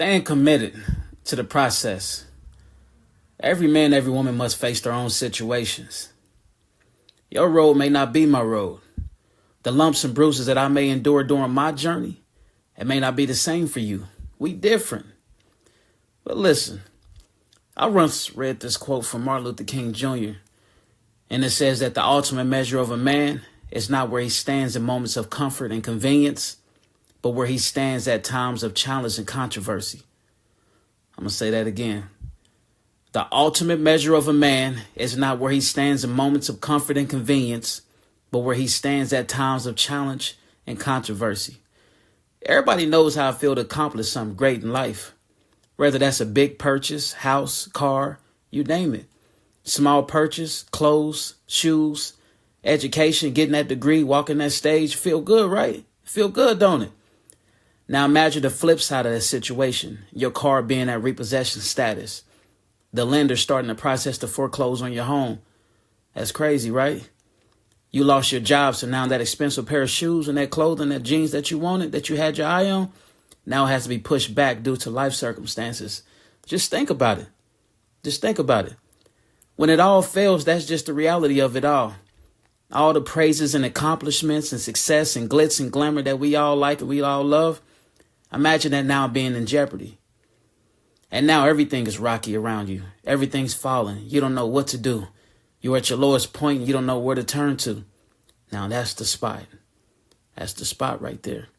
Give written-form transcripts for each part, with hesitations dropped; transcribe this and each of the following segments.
Staying committed to the process. Every man, every woman must face their own situations. Your road may not be my road. The lumps and bruises that I may endure during my journey, it may not be the same for you. We different. But listen, I once read this quote from Martin Luther King Jr., and it says that the ultimate measure of a man is not where he stands in moments of comfort and convenience, but where he stands at times of challenge and controversy. I'm going to say that again. The ultimate measure of a man is not where he stands in moments of comfort and convenience, but where he stands at times of challenge and controversy. Everybody knows how it feels to accomplish something great in life, whether that's a big purchase, house, car, you name it. Small purchase, clothes, shoes, education, getting that degree, walking that stage, feel good, right? Feel good, don't it? Now imagine the flip side of that situation, your car being at repossession status, the lender starting the process to foreclose on your home. That's crazy, right? You lost your job, so now that expensive pair of shoes and that clothing, that jeans that you wanted, that you had your eye on, now it has to be pushed back due to life circumstances. Just think about it. Just think about it. When it all fails, that's just the reality of it all. All the praises and accomplishments and success and glitz and glamour that we all like and we all love, imagine that now being in jeopardy. And now everything is rocky around you. Everything's falling. You don't know what to do. You're at your lowest point and you don't know where to turn to. Now that's the spot. That's the spot right there.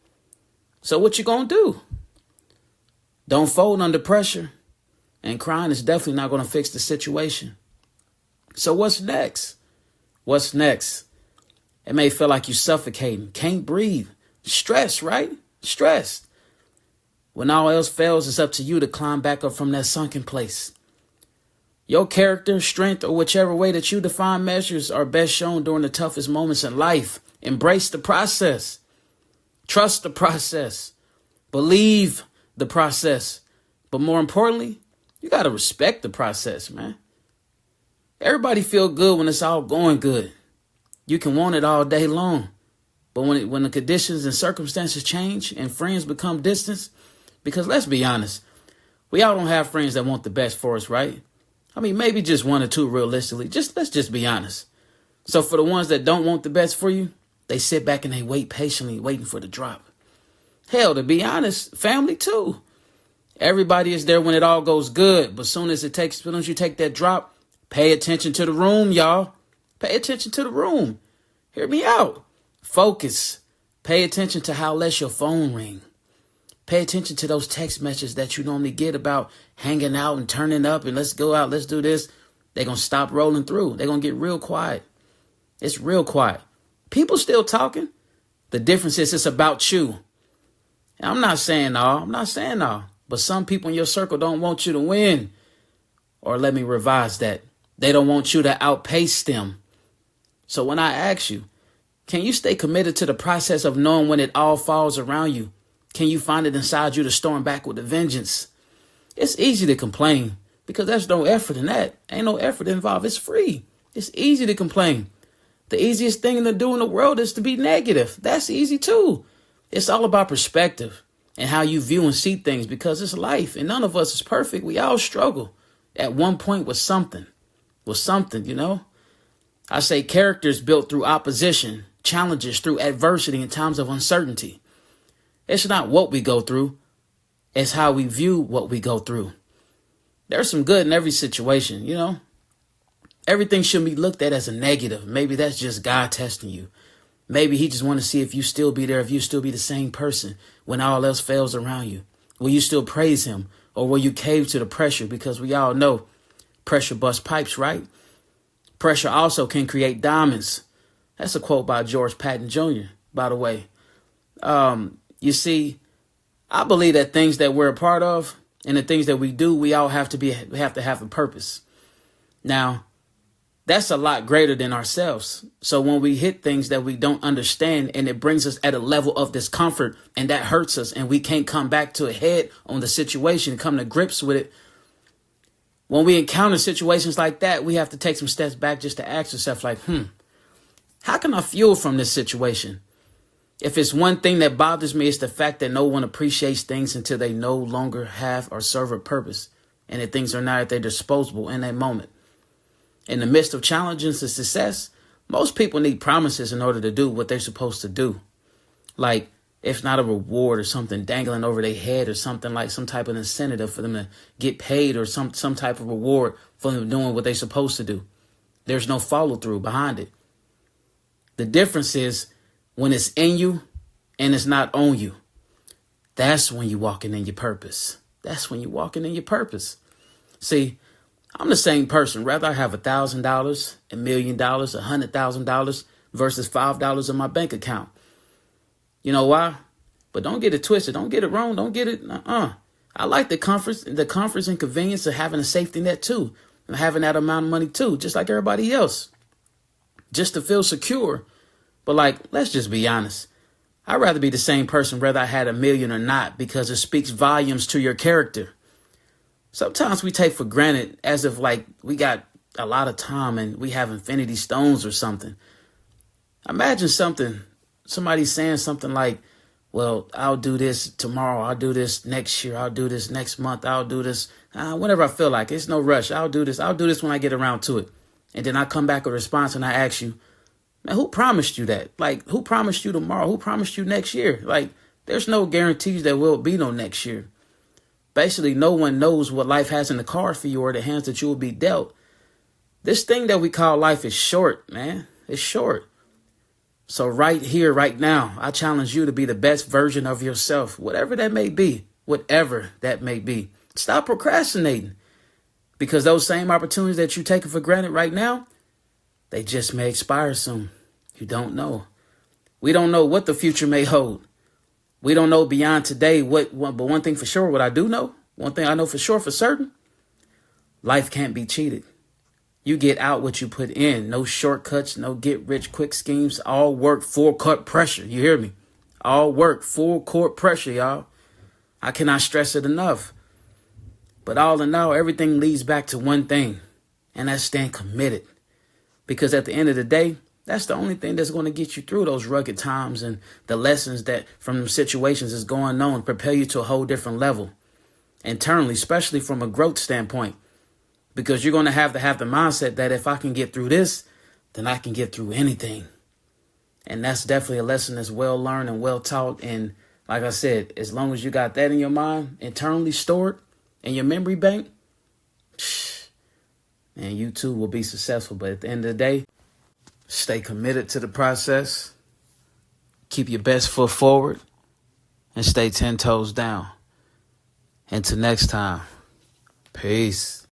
So what you gonna do? Don't fold under pressure. And crying is definitely not gonna fix the situation. So what's next? What's next? It may feel like you're suffocating, can't breathe. Stress, right? Stress. When all else fails, it's up to you to climb back up from that sunken place. Your character, strength, or whichever way that you define measures are best shown during the toughest moments in life. Embrace the process. Trust the process. Believe the process. But more importantly, you got to respect the process, man. Everybody feel good when it's all going good. You can want it all day long. But when the conditions and circumstances change and friends become distance, because let's be honest, we all don't have friends that want the best for us, right? I mean, maybe just one or two realistically. Let's just be honest. So for the ones that don't want the best for you, they sit back and they wait patiently, waiting for the drop. Hell, to be honest, family too. Everybody is there when it all goes good. But as soon as you take that drop, pay attention to the room, y'all. Pay attention to the room. Hear me out. Focus. Pay attention to how less your phone ring. Pay attention to those text messages that you normally get about hanging out and turning up and let's go out, let's do this. They're going to stop rolling through. They're going to get real quiet. It's real quiet. People still talking. The difference is it's about you. And I'm not saying all. But some people in your circle don't want you to win. Or let me revise that. They don't want you to outpace them. So when I ask you, can you stay committed to the process of knowing when it all falls around you? Can you find it inside you to storm back with a vengeance? It's easy to complain because there's no effort in that. Ain't no effort involved. It's free. It's easy to complain. The easiest thing to do in the world is to be negative. That's easy too. It's all about perspective and how you view and see things because it's life and none of us is perfect. We all struggle at one point with something, you know. I say character is built through opposition, challenges, through adversity in times of uncertainty. It's not what we go through. It's how we view what we go through. There's some good in every situation, you know. Everything shouldn't be looked at as a negative. Maybe that's just God testing you. Maybe he just want to see if you still be there, if you still be the same person when all else fails around you. Will you still praise him or will you cave to the pressure? Because we all know pressure busts pipes, right? Pressure also can create diamonds. That's a quote by George Patton Jr., by the way. You see, I believe that things that we're a part of and the things that we do, we all have to have a purpose. Now, that's a lot greater than ourselves. So when we hit things that we don't understand and it brings us at a level of discomfort and that hurts us and we can't come back to a head on the situation, come to grips with it. When we encounter situations like that, we have to take some steps back just to ask ourselves like, how can I fuel from this situation? If it's one thing that bothers me, it's the fact that no one appreciates things until they no longer have or serve a purpose, and that things are not at their disposal in that moment. In the midst of challenges and success, most people need promises in order to do what they're supposed to do. Like, if not a reward or something dangling over their head or something like some type of incentive for them to get paid or some type of reward for them doing what they're supposed to do. There's no follow through behind it. The difference is when it's in you and it's not on you. That's when you're walking in your purpose. That's when you're walking in your purpose. See, I'm the same person. Rather I have $1,000, $1 million, $100,000 versus $5 in my bank account. You know why? But don't get it twisted. Don't get it wrong. Don't get it. I like the comforts and convenience of having a safety net too, and having that amount of money too, just like everybody else, just to feel secure. But like, let's just be honest. I'd rather be the same person whether I had $1 million or not, because it speaks volumes to your character. Sometimes we take for granted as if like we got a lot of time and we have infinity stones or something. Imagine somebody saying something like, well, I'll do this tomorrow. I'll do this next year. I'll do this next month. I'll do this whenever I feel like it. It's no rush. I'll do this. I'll do this when I get around to it. And then I come back with a response and I ask you, man, who promised you that? Like, who promised you tomorrow? Who promised you next year? Like, there's no guarantees there will be no next year. Basically, no one knows what life has in the card for you or the hands that you will be dealt. This thing that we call life is short, man. It's short. So right here, right now, I challenge you to be the best version of yourself, whatever that may be, whatever that may be. Stop procrastinating, because those same opportunities that you're taking for granted right now, they just may expire soon. You don't know. We don't know what the future may hold. We don't know beyond today but one thing for sure, what I do know, one thing I know for sure, for certain, life can't be cheated. You get out what you put in. No shortcuts, no get rich quick schemes. All work, full court pressure. You hear me? All work, full court pressure, y'all. I cannot stress it enough. But all in all, everything leads back to one thing, and that's staying committed. Because at the end of the day, that's the only thing that's going to get you through those rugged times and the lessons that from the situations is going on, prepare you to a whole different level internally, especially from a growth standpoint. Because you're going to have the mindset that if I can get through this, then I can get through anything. And that's definitely a lesson that's well learned and well taught. And like I said, as long as you got that in your mind, internally stored in your memory bank, and you too will be successful. But at the end of the day, stay committed to the process. Keep your best foot forward and stay 10 toes down. Until next time, peace.